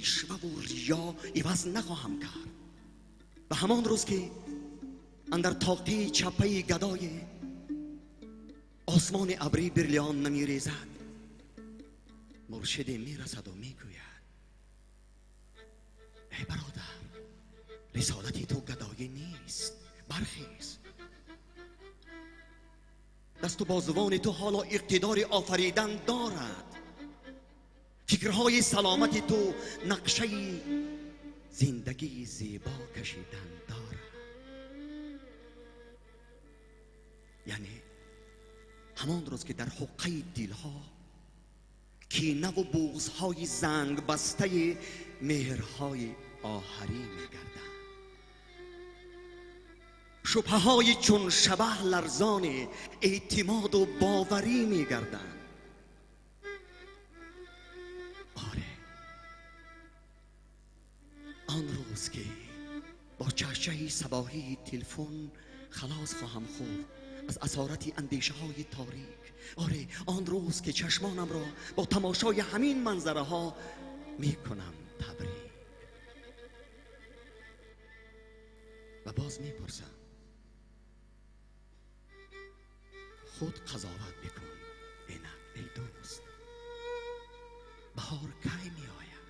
رشوه و ریا عوض نخواهم کرد. و همان روز که اندر طاقه چپه گدای آسمان ابری برلیان نمی ریزد، مرشد می رسد و می گوید ای برادر، رسالتی تو گدایی نیست، برخیز. دست و بازوان تو حالا اقتدار آفریدن دارد. فکرهای سلامت تو نقشه زندگی زیبا کشیدن دارد. یعنی همان روز که در حقه دلها کینه و بغضهای زنگ بسته مهرهای آهری میگردند، شبهه های چون شبح لرزان اعتماد و باوری میگردند. آره، آن روز که با چرچه صباحی تلفن خلاص خواهم خورد از اسارت اندیشه های تاریک. آره، آن روز که چشمانم را با تماشای همین منظره ها می کنم تبریک. و باز می پرسم خود قضاوت بکن اینک ای دوست، بهار کی می آید؟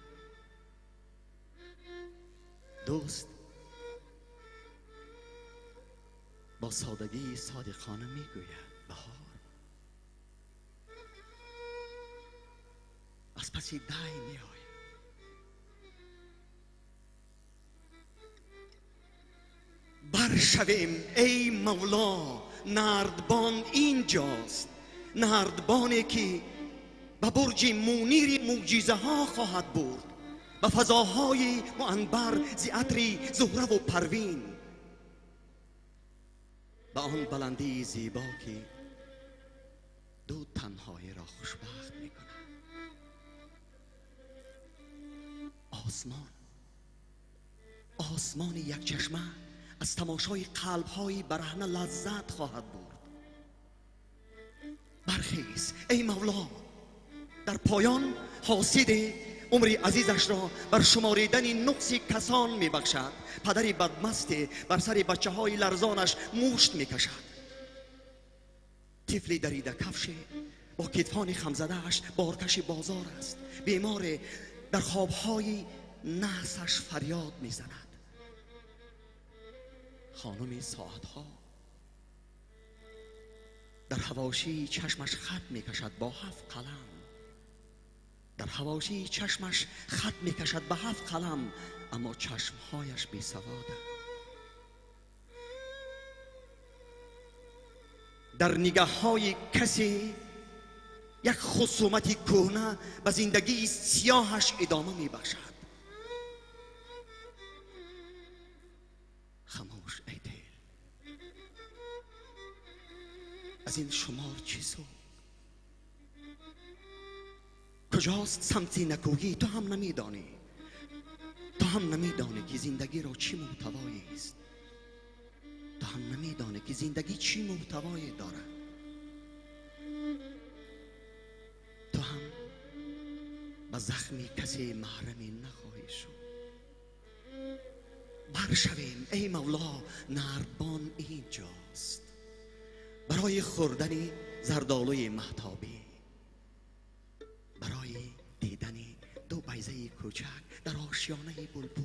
دوست با سادگی صادقانه می گوید بهار از پسی دی می آید. برشویم ای مولا، نردبان اینجاست، نردبانی که به برج منیر معجزه ها خواهد برد، به فضاهای معنبر ز عطر زهره و پروین، به آن بلندی زیبا که دو تنهایی را خوشبخت می کند. آسمان یک چشمه از تماشای قلب‌های برهنه لذت خواهد برد. برخیز ای مولا، در پایان حاسد عمر عزیزش را بر شماریدن نقص کسان می بخشد. پدری بدمست بر سر بچه های لرزانش موشت می کشد. طفلی دریده کفش با کتفان خمزدهش بارکش بازار است. بیمار در خوابهای نحسش فریاد می زند. خانم ساعتها در حواشی چشمش خط می کشد با 7 قلم. در حواشی چشمش خط می کشد به 7 قلم، اما چشمهایش بی سواده. در نگاه های کسی یک خصومتی کهنه به زندگی سیاهش ادامه می بخشد. خاموش ای دل، از این شمار چیزو کجاست سمت نکویی؟ تو هم نمیدانی، تو هم نمیدانی که زندگی را چی محتوایی است. تو هم نمیدانی که زندگی چی محتوایی دارد. تو هم به زخمی کسی محرمی نخواهی شد. برشویم ای مولا، نردبان اینجاست برای خوردن زردالوی مهتابی، برای دیدن 2 بیضه کوچک در آشیانه بلبل،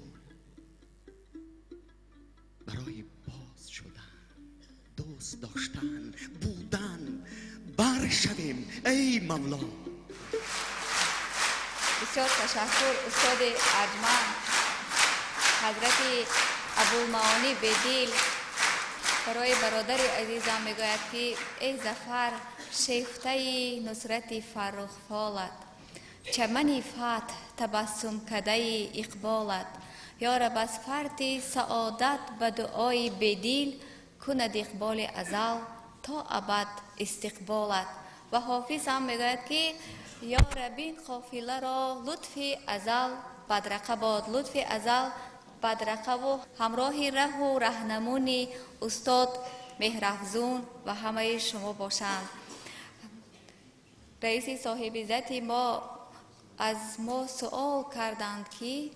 برای باز شدن، دوست داشتن، بودن. برشویم ای مولا. بسیار تشکر استاد ارجمند حضرت ابوالمعانی بدیل. برای برادر عزیزم میگوید که ای ظفر شیفته نصرت فرخ فالت، چمن فتح تبسم کده اقبالت. یا رب از فرط سعادت به دعای بدیل کند اقبال ازل تا ابد استقبالت. و حافظ هم میگوید که یا رب این قافله را لطف ازل بدرقه باد، لطف ازل بدرقه و همراه ره و رهنمون استاد مهرافزون و همه شما باشند. رئیس صاحب عزت ما از ما سوال کردند که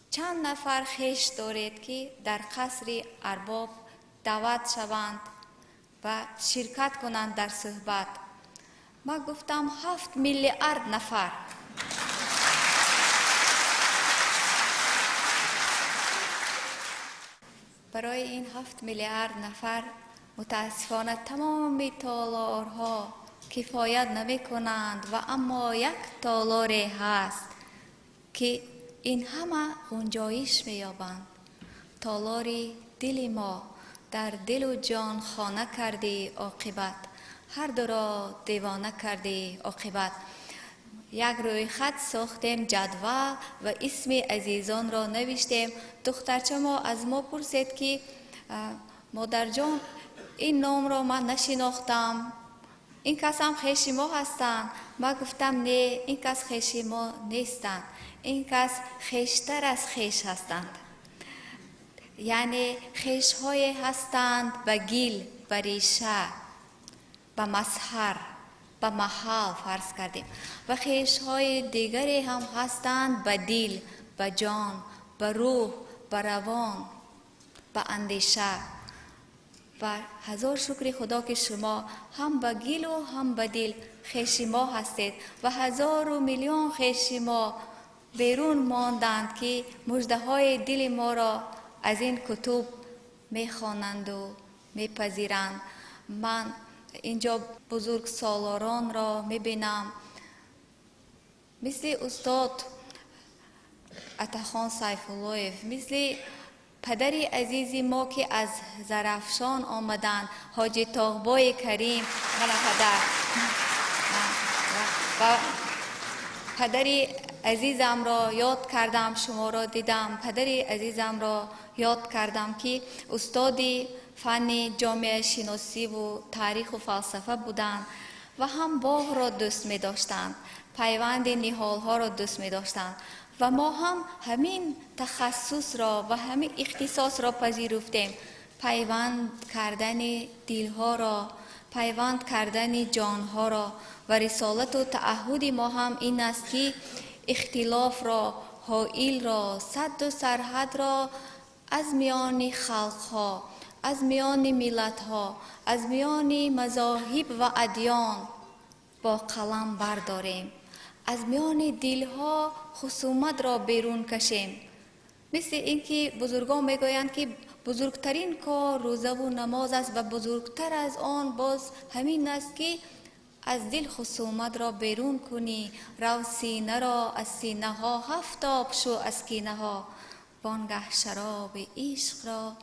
چند نفر خویش دارید که در قصر ارباب دعوت شوند و شرکت کنند در صحبت. ما گفتم 7 میلیارد نفر. برای این 7 میلیارد نفر متاسفانه تمام تالارها کفایت نمی کنند و اما یک تالار هست که این همه گنجایش می یابند. تالار دل ما، در دل و جان خانه کرده عاقبت، هر دو را دیوانه کرده عاقبت. یک روی خط ساختیم جدول و اسم عزیزان را نوشتیم. دخترچه ما از ما پرسید که مادر جان این نام را من نشناختم، این کس هم خویش ما هستند. ما گفتم نه، این کس خویش ما نیستند، این کس خویشتر از خویش هستند. یعنی خویش های هستند به گیل، به ریشه، به مظهر، به محل فرض کردیم. و خویش های دیگری هم هستند به دل، به جان، به روح، به روان، به اندیشه. و هزار شکر خدا که شما هم به گل و هم به دل خویش ما هستید و هزار و میلیون خویش ما بیرون ماندند که مژده های دل ما را از این کتب میخوانند و میپذیرند. من اینجا بزرگ سالاران را میبینم، مثل استاد عطاخان سیف‌الله‌یف، مثل پدری عزیزی ما که از زرافشان آمدند، حاجی طاغبای کریم، و پدری عزیزم را یاد کردم، شما را دیدم، پدری عزیزم را یاد کردم که استادی فن جامعه شناسی و تاریخ و فلسفه بودند و هم باغ را دوست می داشتند، پیوند نهال ها را دوست می داشتند و ما هم همین تخصص را و همین اختصاص را پذیرفتیم. پیوند کردن دلها را، پیوند کردن جانها را. و رسالت و تعهد ما هم این است که اختلاف را، حائل را، سد و سرحد را از میان خلقها، از میان ملتها، از میان مذاهب و ادیان با قلم برداریم، از میان دلها خصومت را بیرون کشیم. مثل اینکه بزرگان میگویند که بزرگترین کار روزه و نماز است و بزرگتر از آن باز همین است که از دل خصومت را بیرون کنی. رو سینه را از سینه ها، هفتاب شو از کینه ها، وانگه شراب عشق را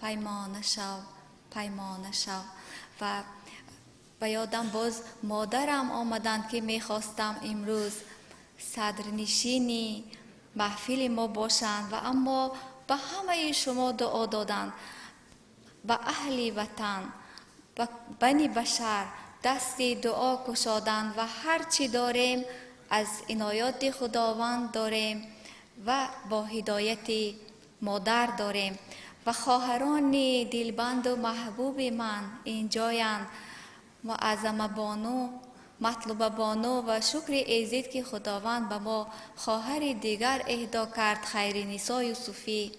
پیمانه شو، پیمانه شو. و به یادم باز مادرم آمدند که میخواستم امروز صدرنشینی محفل ما باشند و اما به همه شما دعا دادند، به اهل وطن، به بنی بشر دست دعا کشادند و هر چی داریم از عنایات خداوند داریم و با هدایت مادر داریم. و خواهران دلبند و محبوب من اینجایند، معظم بانو، مطلوب بانو و شکر ایزید که خداوند به ما خواهر دیگر اهدا کرد، خیر نسا یوسفی.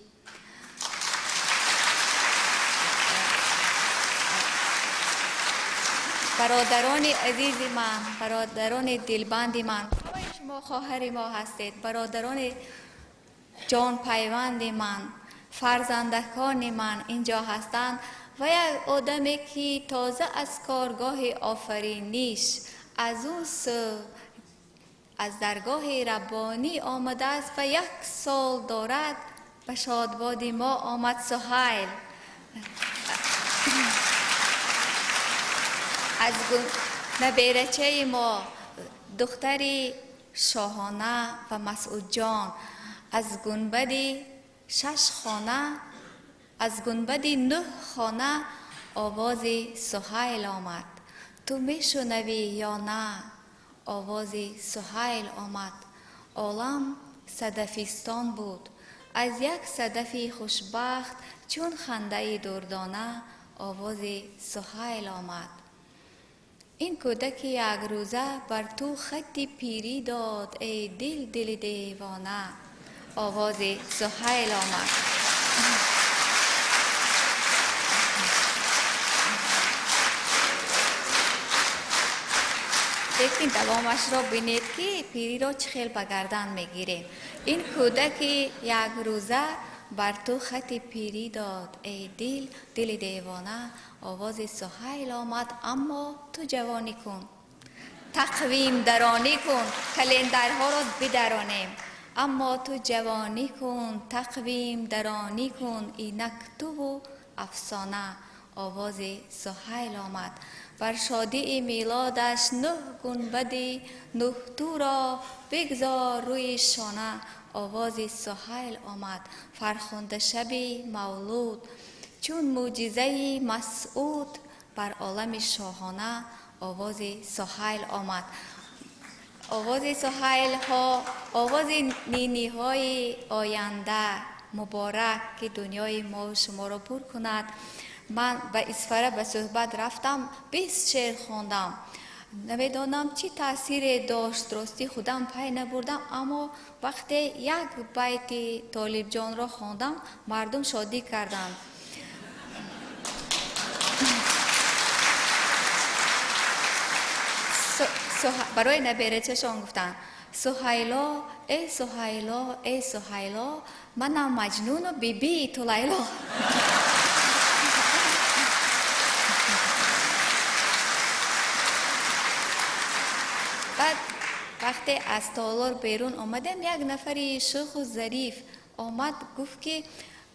برادران عزیز من، برادران دلبند من، شما خواهر ما هستید، برادران جان پیوند من، فرزندکان من اینجا هستند و یک آدمی که تازه از کارگاه آفرینش از اون از درگاه ربانی آمده است و 1 سال دارد به شادباد ما آمد. سهیل از نبیرچه ما، دختری شاهانه و مسعود جان، از گنبد 6 خانه، از گنبد 9 خانه آواز سهیل آمد. تو میشنوی یا نه؟ آواز سهیل آمد. عالم صدفستان بود، از یک صدف خوشبخت چون خنده دردانه آواز سهیل آمد. این کودک یک روزه بر تو خط پیری داد ای دل دل دیوانه. آواز سهیل آمد. لیکن دوامش را بینید که پیری را چه خیل به گردن میگیره. این کودک یک روزه بر تو خط پیری داد ای دل دل دیوانه. آواز سهیل آمد اما تو جوانی کن، تقویم درانی کن، کلندرها را بدرانیم. اما تو جوانی کن، تقویم درانی کن، اینک تو و افسانه. آواز سهیل آمد. بر شادی میلادش 9 گنبدی 9 تو را بگذار روی شانه. آواز سهیل آمد. فرخنده شبی مولود چون معجزه مسعود بر عالم شاهانه. آواز سهیل آمد. آواز سهیل ها، آواز نینی های آینده مبارک که دنیای ما و شما را پر کند. من به اسفره به صحبت رفتم، 20 شعر خواندم. نمیدانم چی تاثیر داشت، راستی خودم پی نبردم، اما وقتی یک بیت طالب جان را خواندم مردم شادی کردند. برای نبیره چشان گفتن سهیلا ای سهیلا ای سهیلا، منم مجنون و بیبی تو لیلا. بعد وقتی از تالار بیرون آمدم یک نفری شوخ و ظریف آمد گفت که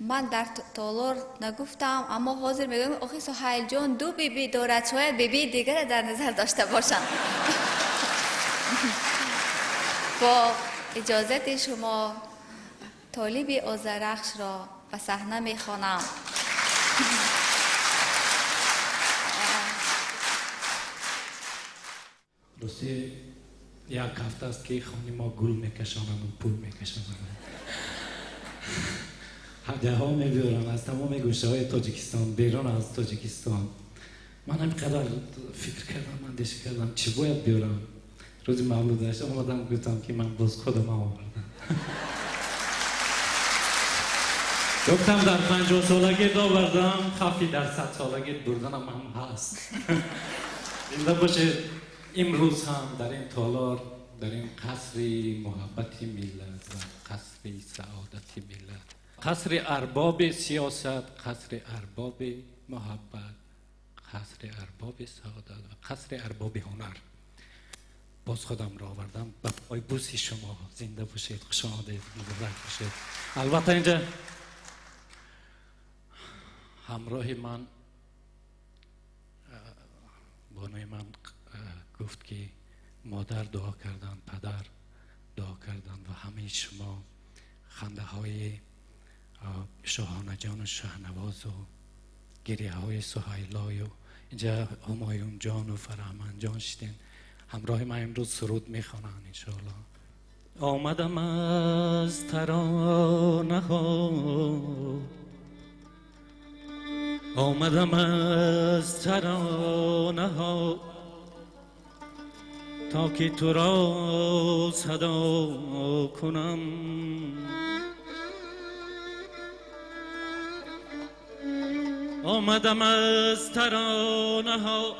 من در تالار نگفتم اما حاضر میگم آخه سهیل جان 2 بیبی دارد، شاید بیبی دیگر در نظر داشته باشم. با اجازت شما طالب آذرخش را به صحنه میخوانم. راستی یک هفته است که خانه ما گل میکشانم و پول میکشانم. هدیه ها میبیارم از تمام گوشه های تاجیکستان، بیرون از تاجیکستان. من همینقدر فکر کردم، اندیشه کردم چی باید بیارم. روز مولودش آمدم گفتم که من باز خودم آوردم. گفتم در 50 سالگی آوردم، خفی در 100 سالگی بردنم هم هست. زنده باشه. امروز هم در این تالار، در این قصر محبت ملت و قصر سعادت ملت، قصر ارباب سیاست، قصر ارباب محبت، قصر ارباب سعادت و قصر ارباب هنر، باز خودم را آوردم به پای بوس شما. زنده باشید، خوش آمدید، مبارک باشید. البته اینجا همراه من بانوی من گفت که مادر دعا کردن، پدر دعا کردن و همه شما خنده های شاهانه جان و شهنواز و گریه های سهیلای و اینجا همایون جان و فرهمند جان شدین. همراه من امروز سرود میخوانن انشاءالله. آمدم از ترانه ها، آمدم از ترانه ها تا که تو را صدا کنم. آمدم از ترانه ها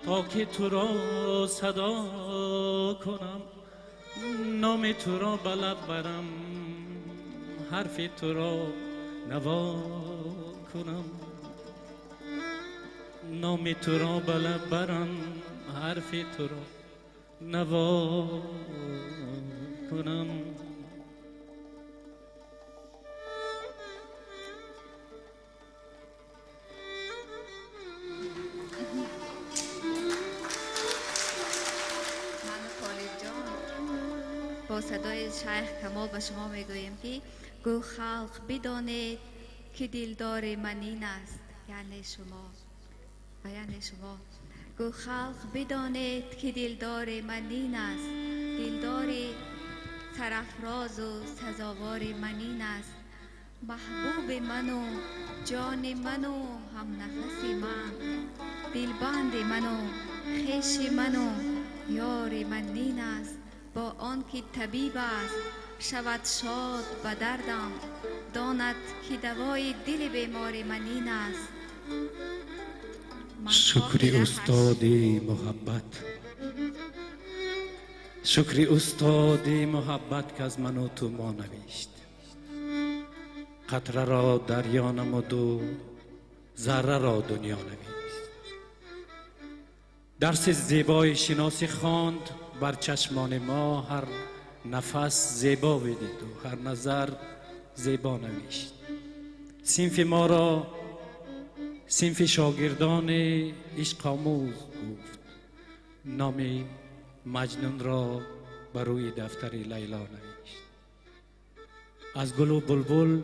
تا که تو را صدا کنم. نام تو را به لب برم، حرف تو را نوا کنم. نام تو را به لب برم، حرف تو را نوا کنم. با صدای شیخ کمال به شما میگویم که گو خلق بدانید که دلدار من این است، یعنی شما و یعنی شما. گو خلق بدانید که دلدار من این است، دلدار سرافراز و سزاوار من این است. محبوب من و جان من و هم نفس من، دلبند منو خیش منو یار من نین است با آنکه طبیب است شود شاد به دردم داند که دوای دل بیمار من این است شکری استادی محبت شکری استادی محبت که از من و تو ما نوشت قطره را دریا نمود و ذره را دنیا نوشت درس زیبای شناسی خواند بر چشمان ما هر نفس زیبا بدید و هر نظر زیبا نوشت صنف ما را صنف شاگردان عشق آموز گفت نام مجنون را بر روی دفتر لیلا نوشت از گل و بلبل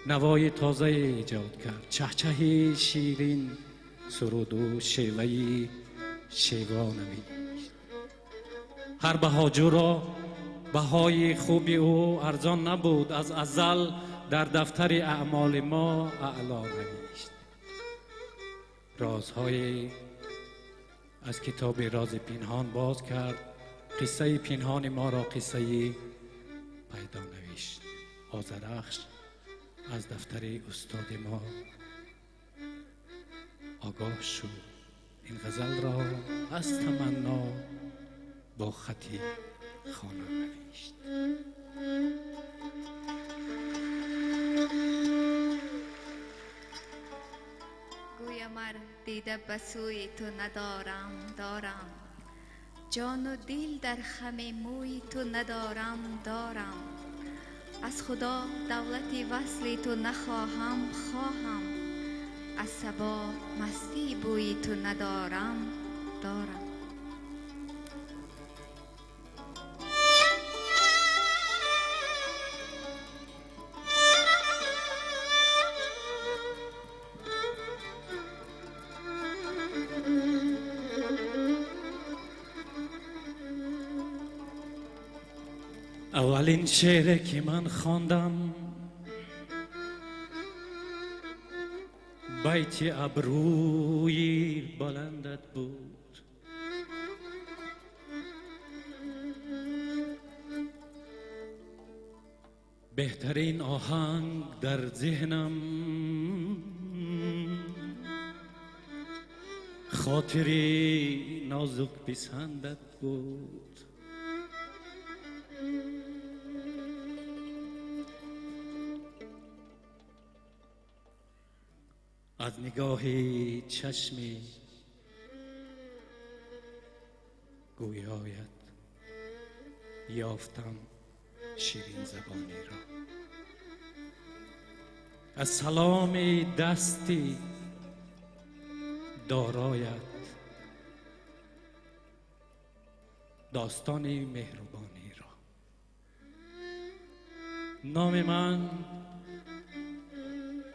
نوای تازه ایجاد کرد چهچه شیرین سرود و شیوه شیوا نوشت هر بهاجو را بهای خوبی او ارزان نبود از ازل در دفتر اعمال ما اعلا نوشت رازهای از کتاب راز پنهان باز کرد قصه پنهان ما را قصه پیدا نوشت آذرخش از دفتر استاد ما آگاه شد این غزل را از تمنا با خطی خانه نوشت گویم ار دیده به سوی تو ندارم دارم جان و دل در خم موی تو ندارم دارم از خدا دولت وصل تو نخواهم خواهم از صبا مستی بوی تو ندارم دارم اولین شعری که من خواندم بیت ابروی بلندت بود بهترین آهنگ در ذهنم خاطری نازک پسندت بود از نگاه چشمی گویایت یافتم شیرین زبانی را از سلام دستی دارایت داستان مهربانی را نام من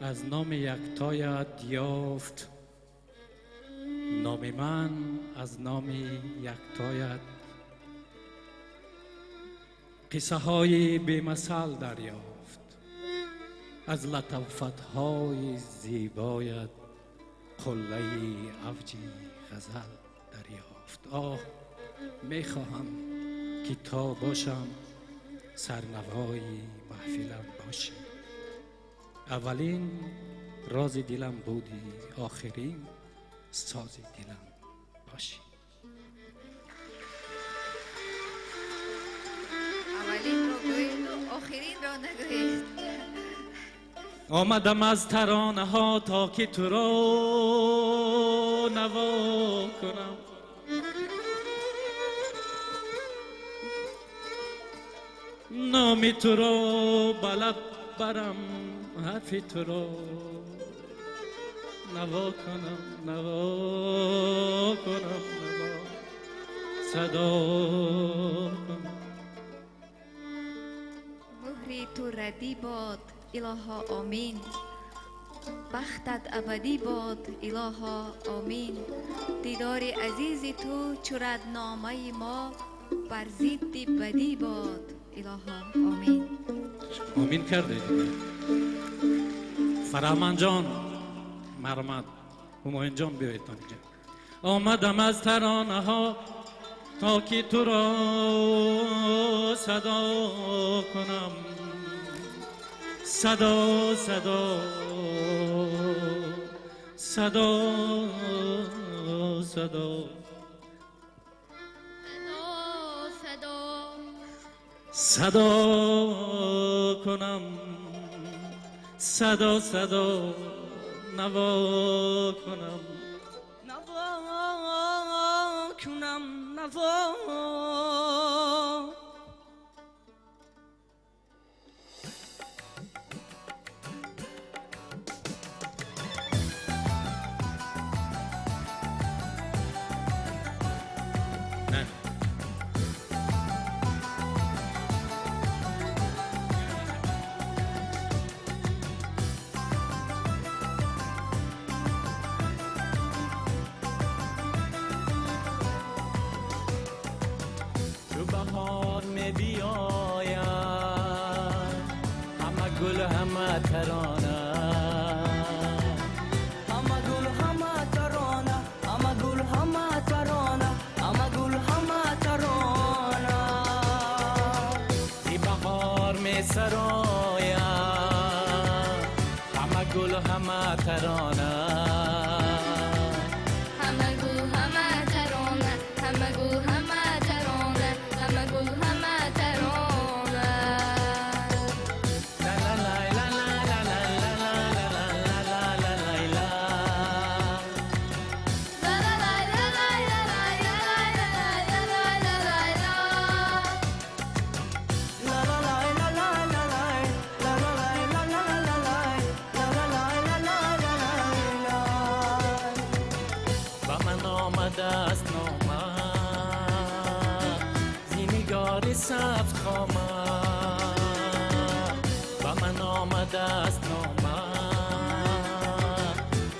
از نام یکتایت یافت نام من از نام یکتایت قصه های بی مثل دریافت از لطافت های زیبایت قله اوج غزل دریافت آه میخواهم که تا باشم سرنوای محفلم باشی اولین راز دلم بودی آخرین ساز دلم باشی اولین رو گوید و آخرین را نگوید آمدم از ترانه ها تا که تو را نوا کنم نام تو را بلد برم حرف تو را نوا کنم نوا کنم نوا صدا کنم مهری تو ردی باد الها آمین بختت ابدی باد الها آمین دیدار عزیز تو چرد نامه ما بر ضد بدی باد الها آمین آمین کرده فرهمند جان مرمد همایون جان بیایید اینجا. آمدم از ترانه ها تا که تو را صدا کنم، صدا صدا صدا صدا صدا کنم، صدا صدا نوا کنم، نوا کنم نوا. نه تو بهار می بیاید، همه گل همه ترانه، همه گل همه ترانه، همه گل همه ترانه، همه گل همه ترانه. ای بهار می سراید، همه گل همه ترانه. دست نامه زینگار سبز خامه، با من آمده است نامه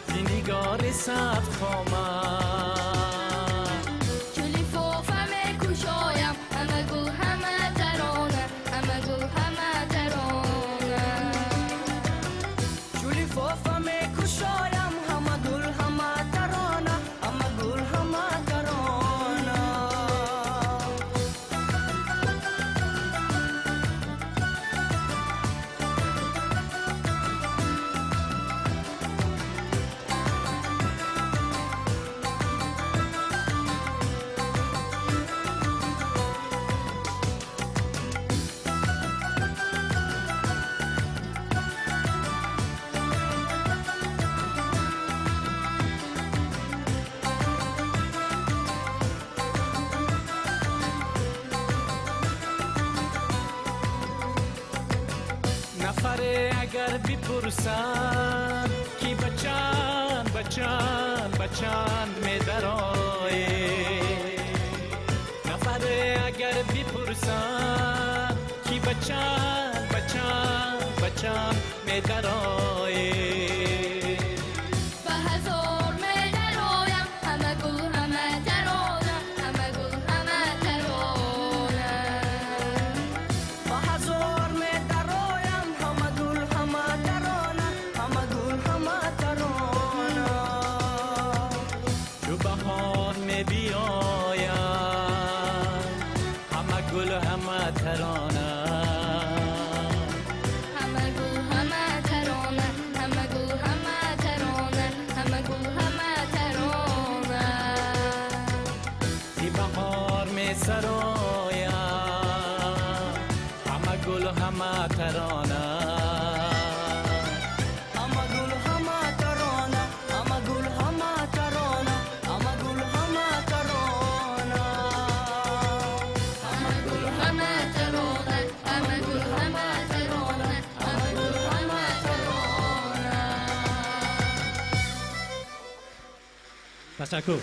زینگار سبز خامه. چولی فوفم کشایم، همه گل همه ترانه، همه گل همه ترانه. چولی فوفم کشایم، همه گل همه ترانه، همه گل همه ترانه. نفره اگر بپرسن کی بچند بچند بچند می درآیی، نفره اگر بپرسن کی بچند بچند بچند می درآیی. به هزار می درایم، همه گل همه ترانه، همه گل همه ترانه. با هزار می درایم، همه گل همه ترانه، همه گل همه ترانه. چو بهار می بیاید، همه گل همه ترانه. همه گل همه ترانه، همه گل همه ترانه، همه گل همه ترانه. ای بهار می سراید، همه گل همه ترانه. همه گل همه ترانه، همه گل همه ترانه، همه گل همه ترانه. همه گل همه ترانه، همه گل همه ترانه، همه گل همه ترانه. تشکر.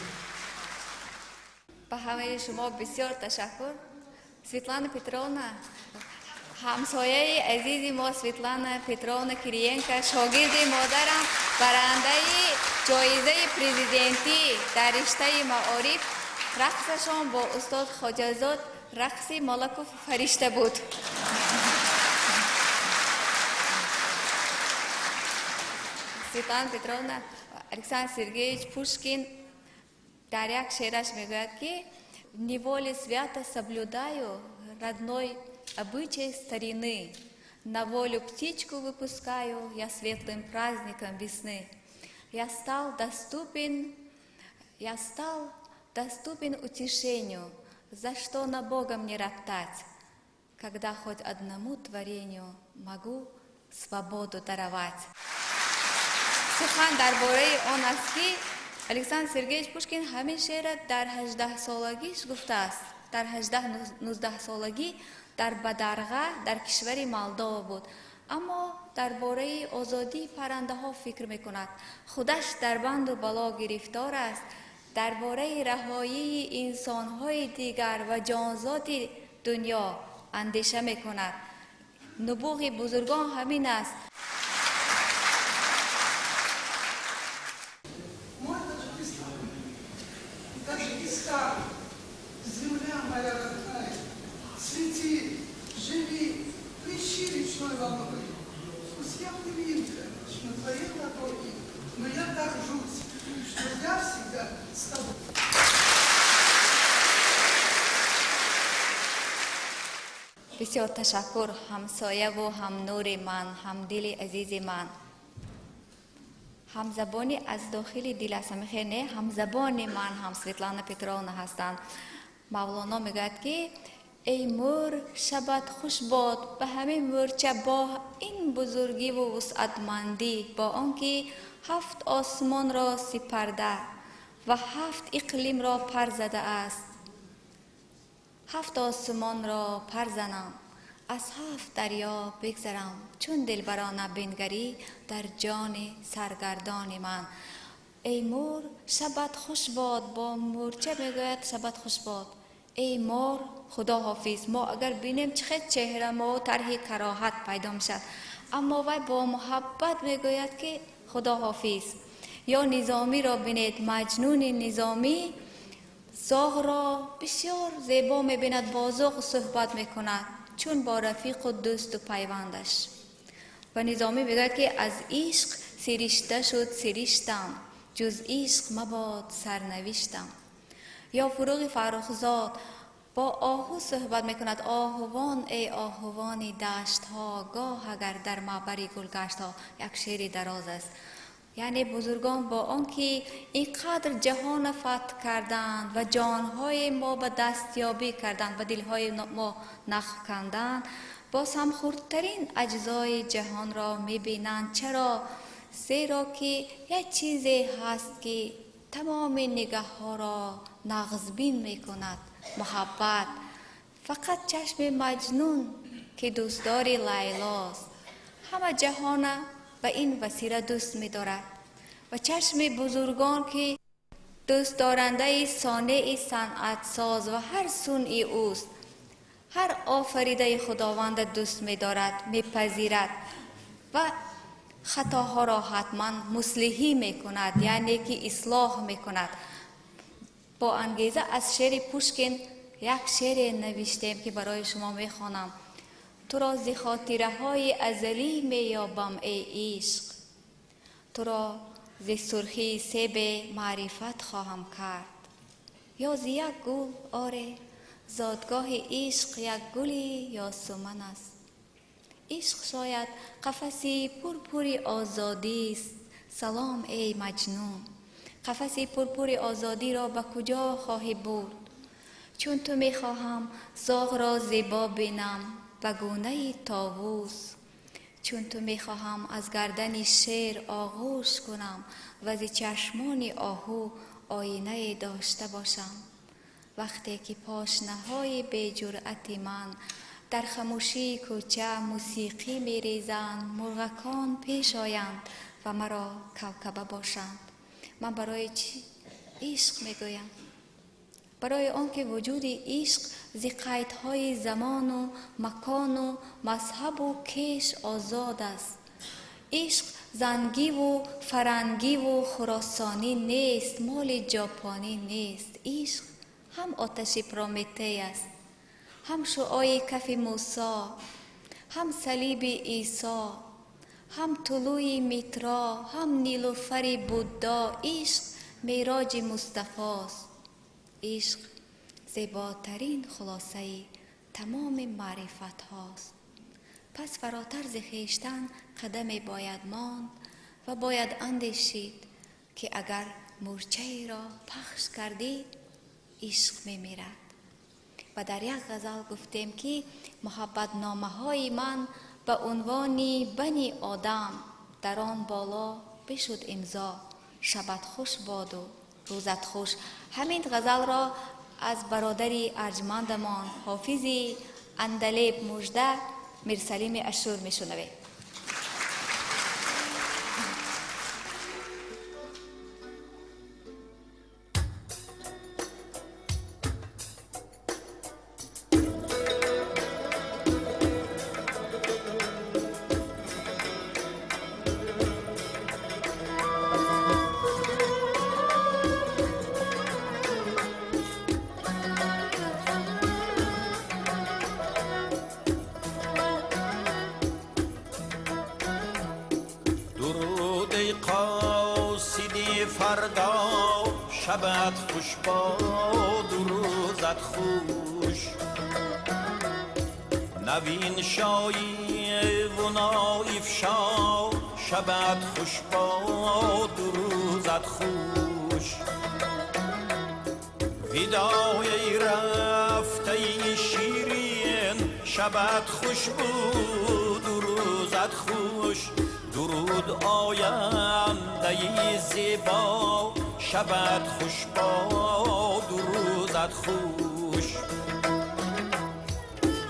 به همه شما بسیار تشکر. سویتلانا پترونا، همسایه عزیزی ما سویتلانا پترونا کریینکا، شاگرد مادرم، برنده جایزه پرزیدنتی در رشته معارف، رقصشان با استاد خواجه‌زاد رقص ملک و فرشته بود. سویتلانا پترونا الکساندر سرگییچ پوشکین در یک شعرش میگوید که неволе свято соблюдаю родной обычай старины, на волю птичку выпускаю я светлым праздником весны. Я стал доступен утешению, за что на Бога мне роптать, когда хоть одному творению могу свободу даровать. سخن درباره آن است که الکساندر سرگییچ پوشکین همین شعر در 18 سالگیش گفته است. در 18-19 سالگی در بدرغه در کشور مالدو بود، اما درباره آزادی پرنده ها فکر میکند. خودش در بند و بلا گرفتار است. درباره رهایی انسان های دیگر و جانزاد دنیا اندیشه میکند. نبوغ بزرگان همین است. Земля моя родная, цвети, живи, плещи речной волной. Пусть я невинка на твоей ладони, но я горжусь, что я всегда с тобой. بسیار تشکر همسایه و هم نور من، هم دل عزیز من. هم زبانی از داخل دل است، نه هم زبان من هم سویتلانا پتروونا هستند. مولانا میگوید که ای مور شبت خوش باد به همه مورچه با این بزرگی و وسعتمندی، با آنکه 7 آسمان را سپرده و 7 اقلیم را پر زده است. 7 آسمان را پر زنم، از 7 دریا بگذرم، چون دلبرانه بنگری در جان سرگردان من. ای مور شبت خوش باد، با مورچه میگوید شبت خوش باد. ای مور خدا حافظ. ما اگر بینیم چقدر چهره ما طرح کراهت پیدا میشد، اما وی با محبت میگوید که خدا حافظ. یا نظامی را بینید، مجنون نظامی زاغ را بسیار زیبا میبیند، با زاغ صحبت میکند چون با رفیق و دوست و پیوندش. و نظامی میگوید که از عشق سرشته شد سرشتم، جز عشق مباد سرنوشتم. یا فروغ فرخزاد با آهو صحبت میکند. آهوان ای آهوان دشت ها، گاه اگر در معبری گل گشت ها. یک شعر دراز است. یعنی بزرگان با آنکه اینقدر جهان فتح کردند و جانهای ما به دستیابی کردند و دلهای ما نخ کندند، باز هم خردترین اجزای جهان را میبینند. چرا؟ زیرا که یک چیزی هست که تمام نگاه ها را نغزبین میکند، محبت. فقط چشم مجنون که دوستدار لیلاست همه جهان به این وسیله دوست می‌دارد، و چشم بزرگان که دوست دارنده صانع صنعت ساز و هر صنعی اوست، هر آفریده خداوند دوست می‌دارد، میپذیرد و خطاها را حتما مصلحی میکند، یعنی که اصلاح میکند. با انگیزه از شعر پوشکین یک شعر نوشتیم که برای شما میخوانم. تو را ز خاطره های ازلی میابم ای عشق، تو را ز سرخی سیب معرفت خواهم کرد. یا ز یک گل، آره زادگاه عشق یک گلی یا سمن است. عشق شاید قفسی پرپوری آزادی است. سلام ای مجنون، قفسی پرپوری آزادی را به کجا خواهی برد؟ چون تو میخواهم زاغ را زیبا بینم و گونه طاووس، چون تو میخواهم از گردن شیر آغوش کنم و ز چشمان آهو آینه داشته باشم. وقتی که پاشنه‌های بی جرأت من در خاموشی کوچه موسیقی میریزند، مرغکان پیش آیند و مرا کوکبه باشند. من برای چی عشق میگویم؟ برای آنکه وجود عشق ز قیدهای زمان و مکان و مذهب و کش آزاد است. عشق زنگی و فرنگی و خراسانی نیست، مال ژاپنی نیست. عشق هم آتش پرومته است، هم شعاع کف موسی، هم صلیب عیسی، هم طلوع میترا هم نیلوفر بودا، عشق معراج مصطفاست. عشق زیباترین خلاصه تمام معرفت هاست. پس فراتر ز خویشتن قدم باید ماند و باید اندیشید که اگر مورچه را پخش کردید عشق میمیرد. و در یک غزل گفتیم که محبت نامه های من به عنوان بنی آدم در آن بالا بشد امضا، شبت خوش باد و روزت خوش. همین غزل را از برادری ارجمندمان حافظ اندلیب مژده میرسلیم اشور میشنویم. فردا شبت خوش باد و روزت خوش، نوین شایی و نایفشا شبت خوش باد و روزت خوش. ودای رفته شیرین شبت خوش بود و روزت خوش. درود آینده زیبا شبت خوش باد و روزت خوش.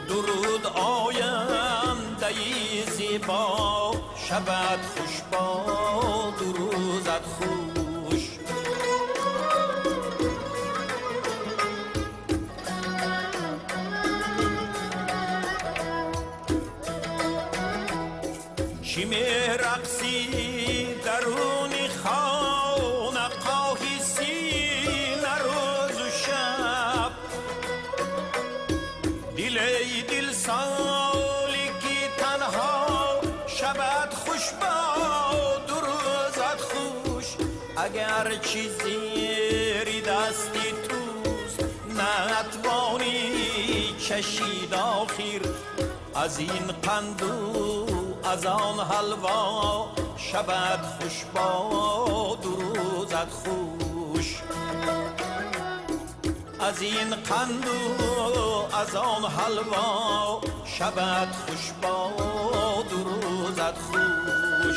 درود آینده زیبا شبت خوش باد و روزت خوش. شیمی رقصی درون خانه قاهی سینه روز و شب، دلی دل سالی که تنها شبت خوش باد و روزت خوش. اگر چیزی دستی توست نتوانی چشید آخر از این قندو از آن حلوا شبت خوش باد و روزت خوش. از این قند و از آن حلوا شبت خوش باد و روزت خوش.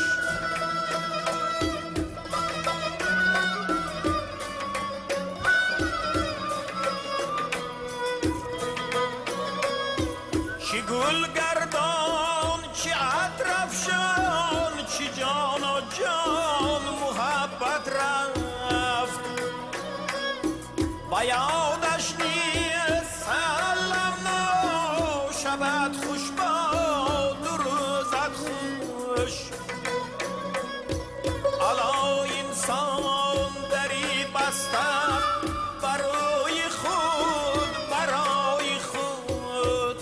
چی گل گردان چی عطر افشان چی جان و جان محبت رفت، با یادش نیست سلام نو شبت خوش باد و روزت خوش. الا انسان دری بسته برای خود برای خود،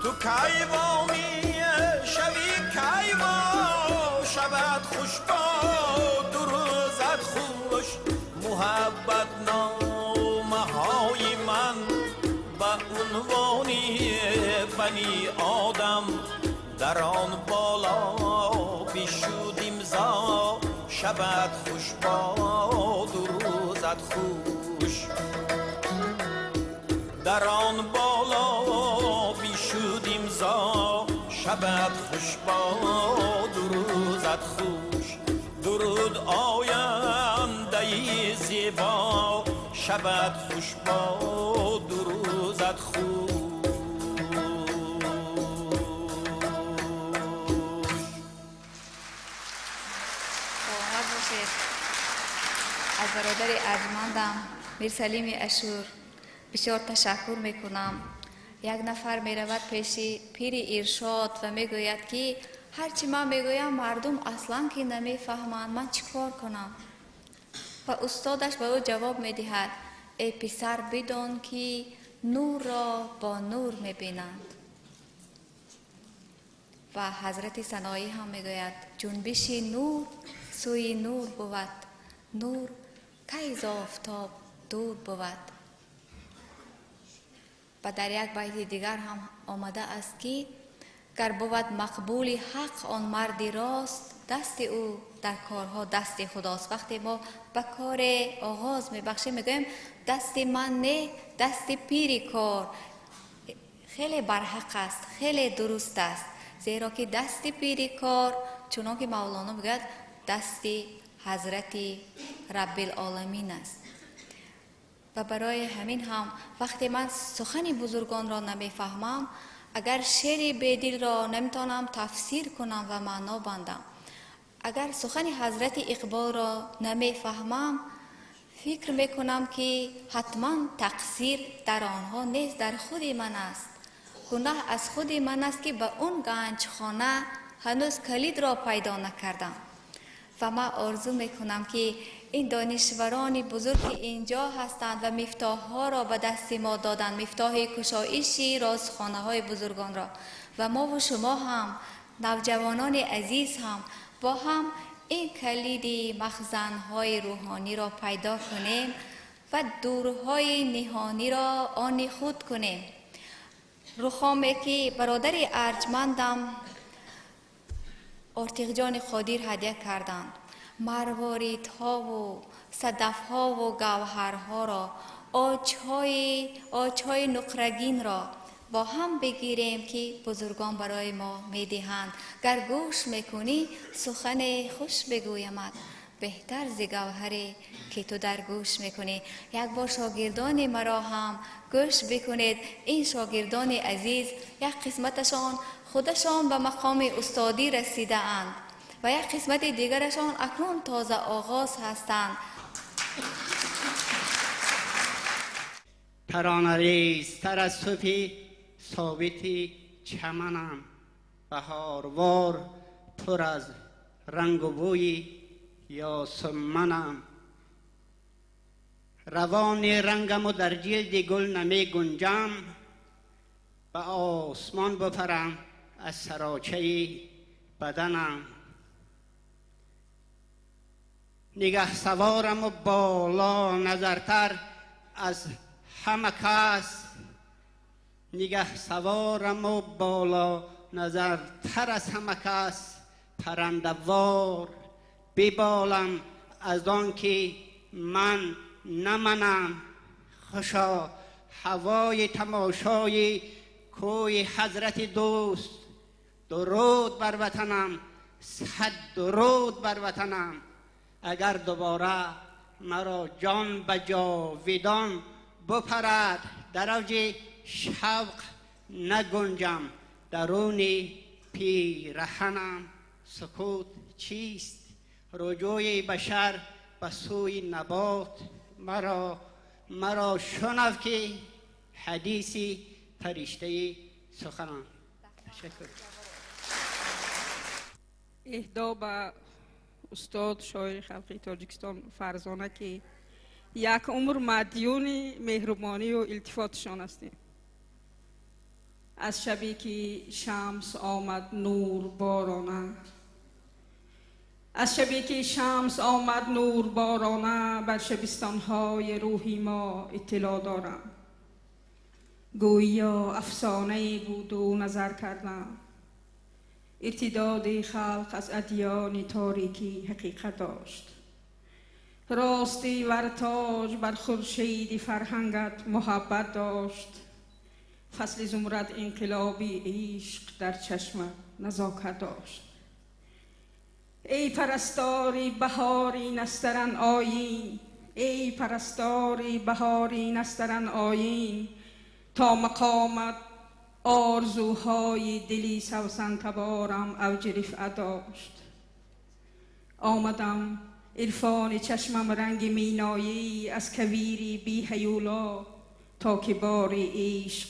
تو کیوانی شوی کیوان شبت خوش باد و روزت خوش. محبت نامه های من به عنوانی بنی آدم در آن بالا بشود امضا شبت خوش باد و روزت خوش. در آن بالا بشود امضا شبت خوش باد و روزت خوش. درود آینده زیبا شبت خوش باد و روزت خوش. باور باشید از برادر ارجمندم میرسلیم اشور بسیار تشکر میکنم. یک نفر میرود پیش پیر ارشاد و میگوید که هرچی من میگویم مردم اصلا که نمیفهمند، من چیکار کنم؟ و استادش به او جواب میدهد ای پسر بدان که نور را با نور میبینند. و حضرت سنایی هم میگوید جنبش نور سوی نور بود، نور کی ز آفتاب دور بود. و در یک بیت دیگر هم آمده است که گر بود مقبول حق آن مردی راست، دست او در کارها دست خداست. وقتی ما به کار آغاز میبخشیم میگویم دست من نه، دست پیری کار. خیلی برحق است، خیلی درست است، زیرا که دست پیری کار چون که مولانا میگوید دست حضرت رب العالمین است. و برای همین هم وقتی من سخن بزرگان را نمیفهمم، اگر شعر بیدل را نمیتونم تفسیر کنم و معنا بندم، اگر سخن حضرت اقبال را نمیفهمم، فکر میکنم که حتما تقصیر در آنها نیست، در خود من است. گناه از خود من است که به اون گنج خانه هنوز کلید را پیدا نکردم. و من آرزو میکنم که این دانشوران بزرگ که اینجا هستند و مفتاح ها را به دست ما دادند، مفتاح کشایش رازخانه های بزرگان را، و ما و شما هم نوجوانان عزیز هم با هم این کلید مخزن های روحانی را پیدا کنیم و دورهای نهانی را آن خود کنیم. رخامه که برادر ارجمندم آرتیغ جان خادیر هدیه کردند، مروارید ها و صدف ها و گوهرها را، آج های نقرگین را با هم بگیریم که بزرگان برای ما میدهند. گر گوش میکنی سخن خوش بگویمت، بهتر ز گوهری که تو در گوش میکنی. یک بار شاگردان مرا هم گوش بکنید. این شاگردان عزیز یک قسمتشان خودشان به مقام استادی رسیده اند و یک قسمت دیگرشان اکنون تازه آغاز هستند. ترانه ریز تر از صبح ثابت چمنم، بهاروار پر از رنگ و بوی یاسمنم. روان رنگم و در جلد گل نمی گنجم، به آسمان بپرم از سراچه بدنم. نگه سوارم و بالا نظرتر از همه کس، نگه سوارم و بالا نظرتر از همه کس. پرنده وار ببالم از آن که من نمنم، خوشا هوای تماشای کوی حضرت دوست. درود بر وطنم، صد درود بر وطنم. اگر دوباره مرا جان به جاویدان بپرد، در اوج شوق نگنجم درون پیرهنم. سکوت چیست؟ رجوع بشر به سوی نبات. مرا شنو که حدیثی فرشته سخنان. تشکر. اهدا به استاد شاعر خلقی تاجیکستان فرزانه که یک عمر مدیون مهربانی و التفاتشان هستیم. از شبی که شمس آمد نور بارانه، از شبی که شمس آمد نور بارانه، بر شبستانهای روحی ما اطلاع دارم. گویا افسانه بود و نظر کردم، ارتداد خلق از ادیان تاریکی حقیقت داشت. راستی ورتاج بر خورشید فرهنگت محبت داشت. فصل زمرد انقلابی عشق در چشمت نزاکت داشت. ای پرستاری بهاری نسترن آیین، ای پرستاری بهاری نسترن آیین. تا مقامت آرزوهای دلی سوسن تبارم اوج رفعت داشت. آمدم عرفان چشمم رنگ مینایی، از کویری بی هیولا تا که بار عشق.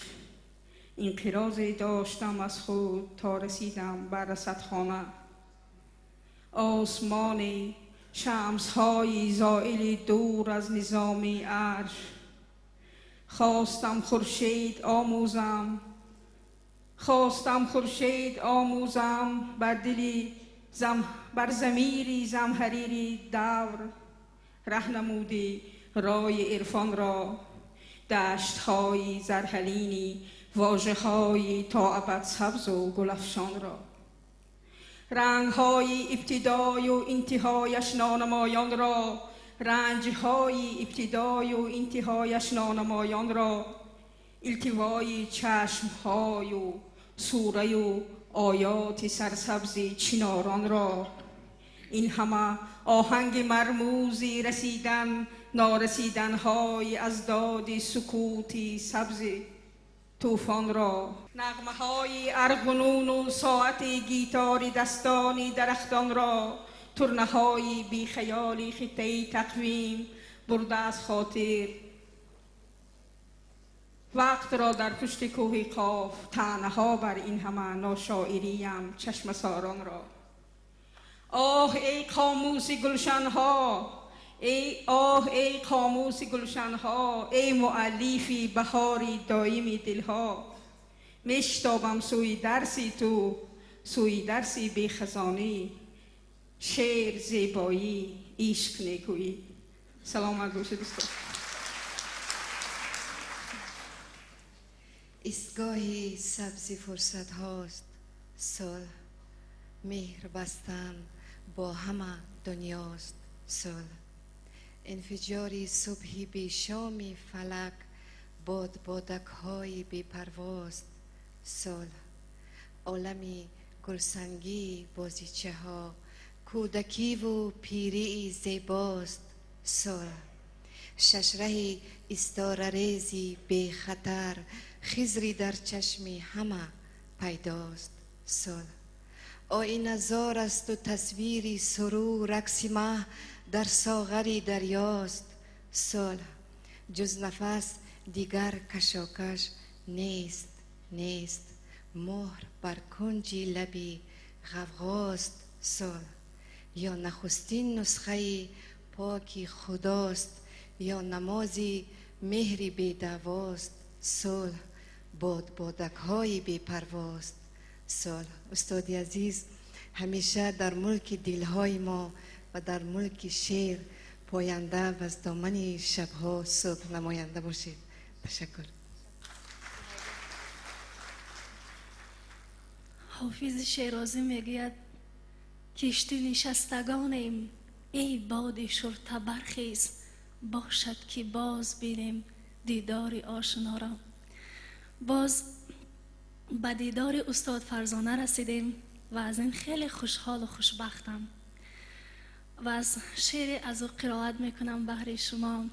انقراضی داشتم از خود تا رسیدم بر رصدخانه. آسمان شمس‌های زائل دور از نظام عرش. خواستم خورشید آموزم، خواستم خورشید آموزم بر دلی بر ضمیری زمهریری دور، رهنمودی رای عرفان را، دشت‌های زرهلینی، واژه‌هایی تا ابد سبز و گلفشان را، رنگ‌های ابتدای و انتهایش نانمایان را، رنج‌های ابتدای و انتهایش نانمایان را، التوای چشم‌های و سوره و آیات سرسبز چناران را، این همه آهنگ مرموزی رسیدن نارسیدن‌های از داد سکوتی سبز طوفان را، نغمه‌های ارغنون و ساعت گیتار دستانی درختان را، ترنه‌های بی خیالی خطه تقویم برده از خاطر وقت را در پشت کوه قاف، طعنه‌ها بر این همه ناشاعریم چشم ساران را. آه ای قاموس گلشن‌ها، ای قاموس گلشن‌ها، ای مؤلفی بهاری دائمی دلها، میشتابم سوی درسی تو، سوی درسی بی خزانی، شعر زیبایی عشق نیکویی. سلام گوش دوستان. ایستگاهی سبزی فرصت هاست، صلح مهر بستن با همه دنیاست، صلح انفجاری صبحی بی شامی فلک، بادک های بی پرواز، صلح عالمی گلسنگی بازیچه ها، کودکی و پیری زیباست، صلح ششرهی استاره ریزی بی خطر، خضری در چشمی همه پیداست، صلح آینه زار است و تصویری سرور، رقص مه در ساغری دریاست، صلح جز نفس دیگر کشاکش نیست، مهر بر کنجی لبی غوغاست، صلح یا نخستین نسخه پاکی خداست، یا نمازی مهری بی دواست، صلح بادک های بی پرواست، صلح استادی عزیز همیشه در ملک دلهای ما و در ملک شعر پاینده و از دامن شبها صبح نماینده باشید. تشکر. حافظ شیرازی میگوید کشتی نشستگانیم، ای باد شرطه برخیز، باشد که باز بینیم دیدار آشنا را. باز به دیدار استاد فرزانه رسیدیم و از این خیلی خوشحال و خوشبختم و از شعر از او قرائت میکنم بهر شما.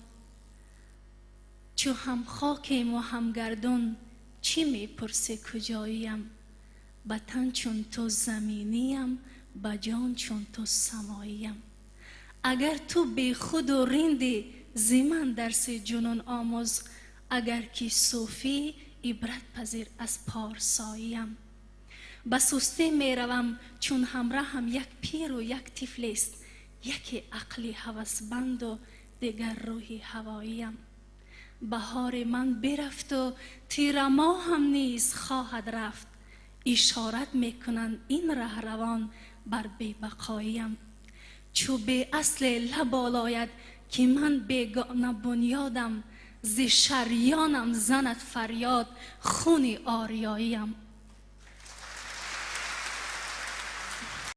چو هم خاکیم و هم گردون، چی میپرسی کجاییم؟ به تن چون تو زمینیم، به جان چون تو سماییم. اگر تو بی خود و رندی، زمن درس جنون آموز، اگر که صوفی عبرت پذیر از پارساییم. به سستی می روم چون همراه هم یک پیر و یک طفل است، یکی عقلی هوسبند و دیگر روحی هواییم. بهار من برفت و تیر ما هم نیز خواهد رفت، اشارت میکنند این رهروان بر بی بقاییم. چو به اصل لب آلاید که من بیگانه بنیادم، ز شریانم زند فریاد خون آریاییم.